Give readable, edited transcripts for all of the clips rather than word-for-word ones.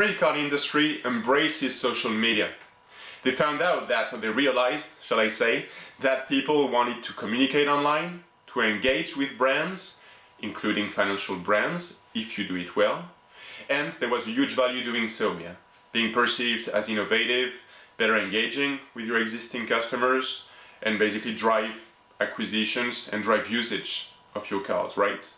credit card industry embraces social media. They found out that, or they realized, shall I say, that people wanted to communicate online, to engage with brands, including financial brands, if you do it well. And there was a huge value doing so, yeah. Being perceived as innovative, better engaging with your existing customers, and basically drive acquisitions and drive usage of your cards, right?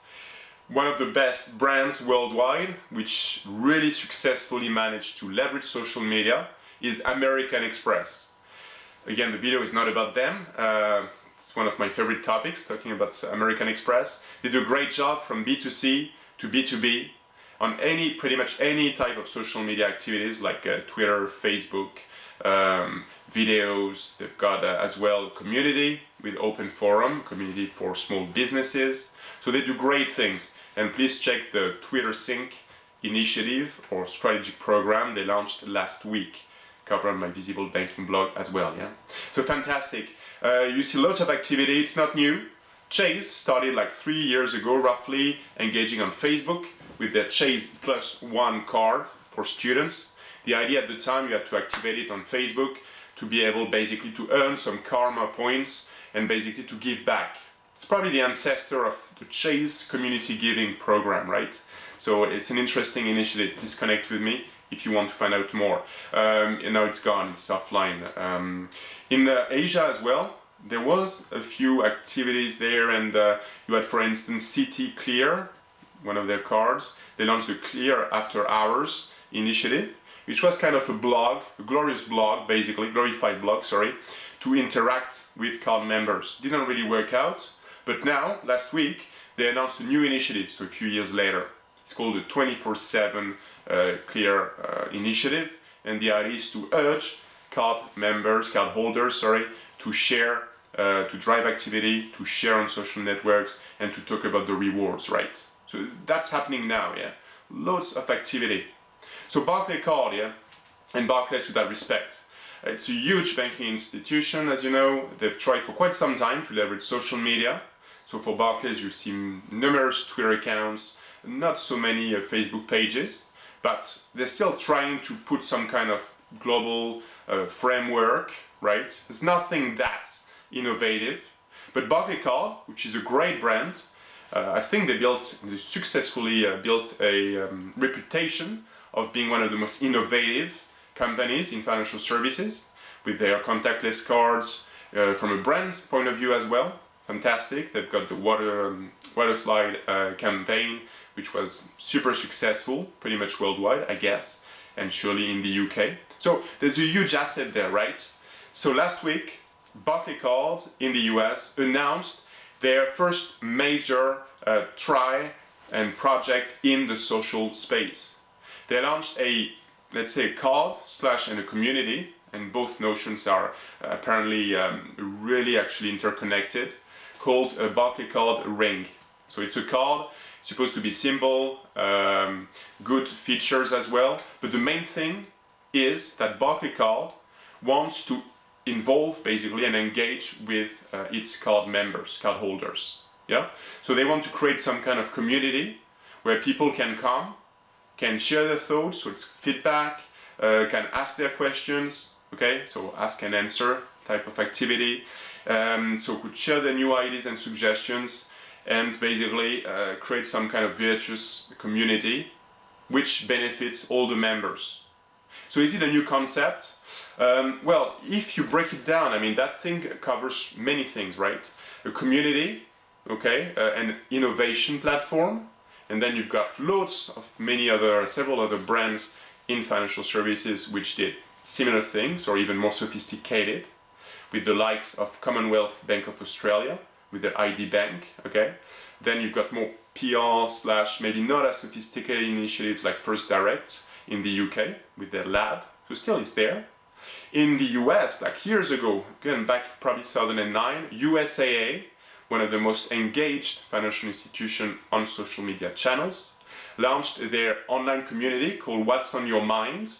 One of the best brands worldwide, which really successfully managed to leverage social media, is American Express. Again, the video is not about them. It's one of my favorite topics, talking about American Express. They do a great job from B2C to B2B on pretty much any type of social media activities like Twitter, Facebook, videos. They've got as well community with open forum, community for small businesses. So they do great things. And please check the Twitter Sync initiative or strategic program they launched last week, covered on my Visible Banking blog as well. Yeah. So fantastic. You see lots of activity. It's not new. Chase started like 3 years ago, roughly, engaging on Facebook with their Chase +1 card for students. The idea at the time, you had to activate it on Facebook to be able basically to earn some karma points and basically to give back. It's probably the ancestor of the Chase community giving program, right? So it's an interesting initiative. Please connect with me if you want to find out more. And now it's gone, it's offline. In Asia as well, there was a few activities there, and you had, for instance, Citi Clear, one of their cards. They launched the Clear After Hours initiative, which was kind of a blog, a glorious blog, basically, glorified blog, sorry, to interact with card members. Didn't really work out, but now, last week, they announced a new initiative, so a few years later. It's called the 24/7 Clear initiative, and the idea is to urge card holders, to share, to drive activity, to share on social networks, and to talk about the rewards, right? So that's happening now, yeah. Loads of activity. So Barclaycard, yeah, and Barclays with that respect. It's a huge banking institution, as you know. They've tried for quite some time to leverage social media. So for Barclays, you see numerous Twitter accounts, not so many Facebook pages, but they're still trying to put some kind of global framework, right? There's nothing that innovative, but Barclaycard, which is a great brand, I think they successfully built a reputation of being one of the most innovative companies in financial services with their contactless cards, from a brand point of view as well. Fantastic. They've got the water slide campaign, which was super successful, pretty much worldwide, I guess, and surely in the UK. So there's a huge asset there, right? So last week, Barclaycard in the US announced their first major try and project in the social space. They launched let's say, a card and a community, and both notions are apparently really actually interconnected, called a Barclaycard Ring. So it's a card, it's supposed to be simple, good features as well, but the main thing is that Barclaycard wants to involve basically and engage with its card members, card holders. Yeah? So they want to create some kind of community where people can come, can share their thoughts, so it's feedback, can ask their questions, okay, so ask and answer type of activity, so could share their new ideas and suggestions, and basically create some kind of virtuous community which benefits all the members. So is it a new concept? Well, if you break it down, I mean, that thing covers many things, right? A community, okay, an innovation platform, and then you've got several other brands in financial services which did similar things or even more sophisticated, with the likes of Commonwealth Bank of Australia with their ID Bank, okay? Then you've got more PR / maybe not as sophisticated initiatives like First Direct in the UK with their lab, so still it's there. In the US, like years ago, again back probably 2009, USAA, one of the most engaged financial institutions on social media channels, launched their online community called What's on Your Mind,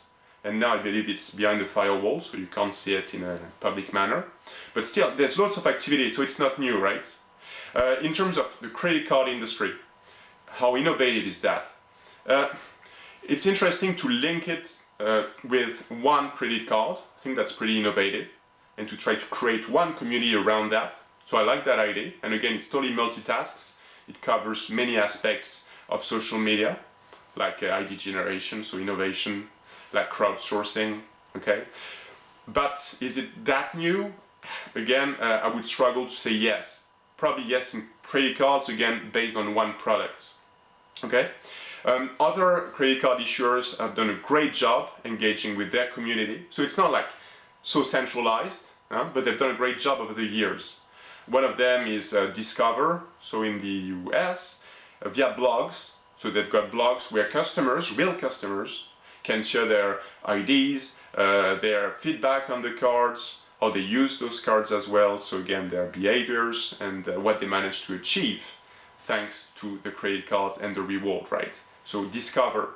and now I believe it's behind the firewall, so you can't see it in a public manner. But still, there's lots of activity, so it's not new, right? In terms of the credit card industry, how innovative is that? It's interesting to link it with one credit card. I think that's pretty innovative, and to try to create one community around that. So I like that idea. And again, it's totally multitasks. It covers many aspects of social media, like ID generation, so innovation, like crowdsourcing, okay? But is it that new? Again, I would struggle to say yes. Probably yes in credit cards, again, based on one product, okay? Other credit card issuers have done a great job engaging with their community. So it's not like so centralized, but they've done a great job over the years. One of them is Discover, so in the US, via blogs. So they've got blogs where customers, real customers, can share their IDs, their feedback on the cards, how they use those cards as well. So again, their behaviors and what they managed to achieve thanks to the credit cards and the reward, right? So Discover.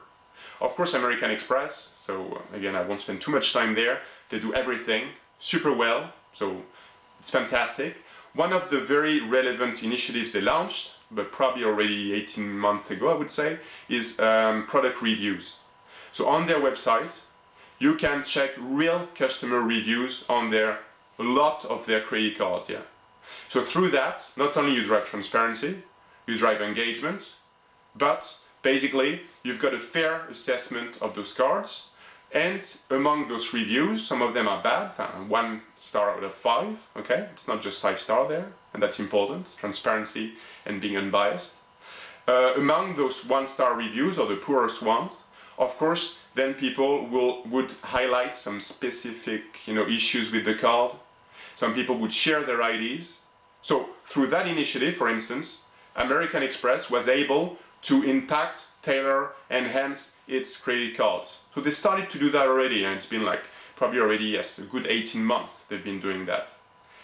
Of course, American Express. So again, I won't spend too much time there. They do everything super well. So it's fantastic. One of the very relevant initiatives they launched, but probably already 18 months ago, I would say, is product reviews. So on their website, you can check real customer reviews on a lot of their credit cards, yeah. So through that, not only you drive transparency, you drive engagement, but basically you've got a fair assessment of those cards. And among those reviews, some of them are bad, 1 star out of 5, okay? It's not just 5 star there, and that's important, transparency and being unbiased. Among those 1 star reviews, or the poorest ones, of course, then people would highlight some specific, issues with the card. Some people would share their IDs. So through that initiative, for instance, American Express was able to impact, tailor, enhance its credit cards. So they started to do that already, and it's been like probably already, yes, a good 18 months they've been doing that.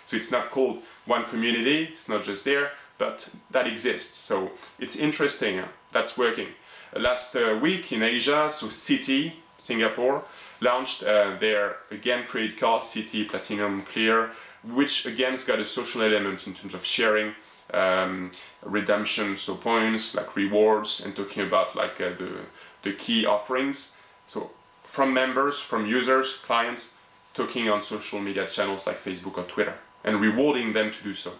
So it's not called one community, it's not just there, but that exists. So it's interesting, that's working. Last week in Asia, so Citi Singapore launched their, again, credit card, Citi Platinum Clear, which again has got a social element in terms of sharing redemption, so points, like rewards, and talking about like the key offerings. So from members, from users, clients, talking on social media channels like Facebook or Twitter, and rewarding them to do so.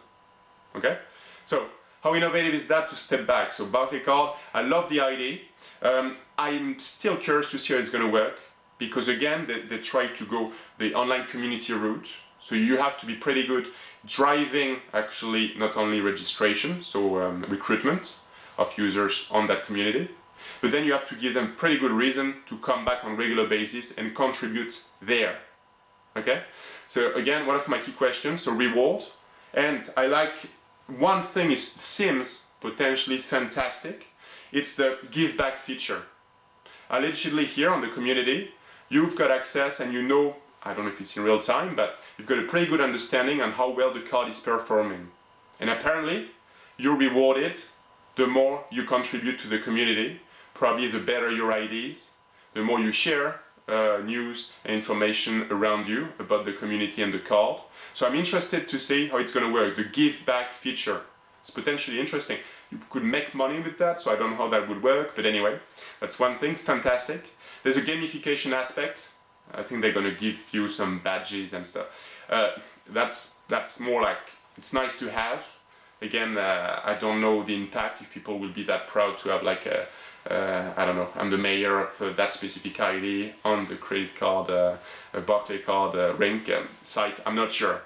Okay? So how innovative is that to step back? So Barclaycard, I love the idea. I'm still curious to see how it's going to work, because again, they try to go the online community route. So you have to be pretty good driving actually not only registration, so recruitment of users on that community, but then you have to give them pretty good reason to come back on a regular basis and contribute there. Okay? So again, one of my key questions, so reward. And I like, one thing seems potentially fantastic. It's the Giveback feature. Allegedly here on the community, you've got access and I don't know if it's in real time, but you've got a pretty good understanding on how well the card is performing. And apparently, you're rewarded the more you contribute to the community, probably the better your IDs, the more you share news and information around you about the community and the card. So I'm interested to see how it's going to work, the Giveback feature. It's potentially interesting. You could make money with that, so I don't know how that would work, but anyway, that's one thing, fantastic. There's a gamification aspect. I think they're going to give you some badges and stuff. That's more like, it's nice to have. Again, I don't know the impact, if people will be that proud to have like I don't know, I'm the mayor of that specific ID on the credit card, Barclaycard Rink site. I'm not sure.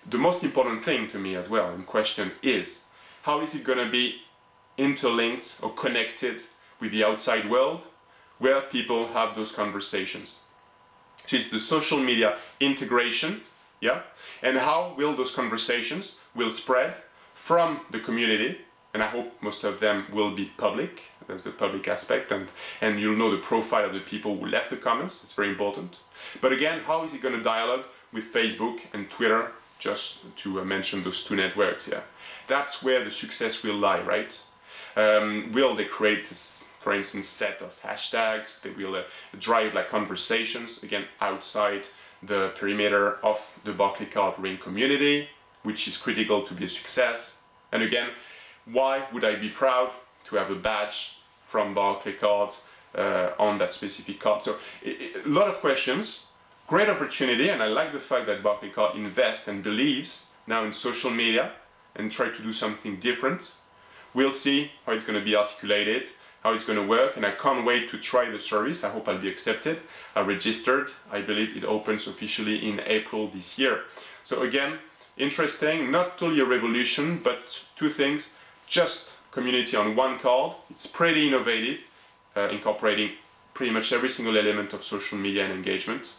The most important thing to me as well in question is, how is it going to be interlinked or connected with the outside world where people have those conversations? So it's the social media integration, yeah? And how will those conversations will spread from the community, and I hope most of them will be public. There's the public aspect, and you'll know the profile of the people who left the comments. It's very important. But again, how is it going to dialogue with Facebook and Twitter, just to mention those two networks, yeah? That's where the success will lie, right? Will they create, for instance, set of hashtags? They will drive like conversations, again, outside the perimeter of the Barclaycard Ring community, which is critical to be a success. And again, why would I be proud to have a badge from Barclaycard on that specific card. So a lot of questions, great opportunity, and I like the fact that Barclaycard invests and believes now in social media and try to do something different. We'll see how it's going to be articulated, how it's going to work, and I can't wait to try the service. I hope I'll be accepted. I registered. I believe it opens officially in April this year. So again, interesting, not totally a revolution, but two things. Just community on one card. It's pretty innovative, incorporating pretty much every single element of social media and engagement.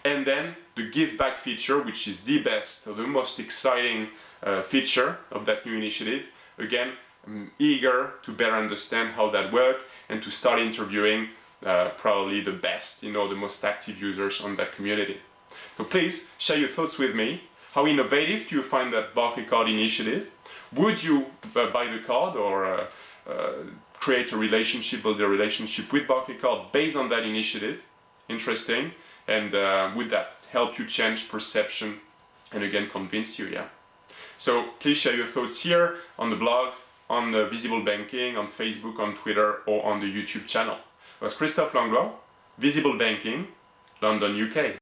And then the Giveback feature, which is the best or the most exciting feature of that new initiative. Again, I'm eager to better understand how that works and to start interviewing probably the best, the most active users on that community. So please share your thoughts with me. How innovative do you find that Barclaycard initiative? Would you buy the card or create a relationship, build a relationship with Barclaycard based on that initiative? Interesting. And would that help you change perception and again convince you? Yeah. So please share your thoughts here on the blog, on the Visible Banking, on Facebook, on Twitter, or on the YouTube channel. It was Christophe Langlois, Visible Banking, London, UK.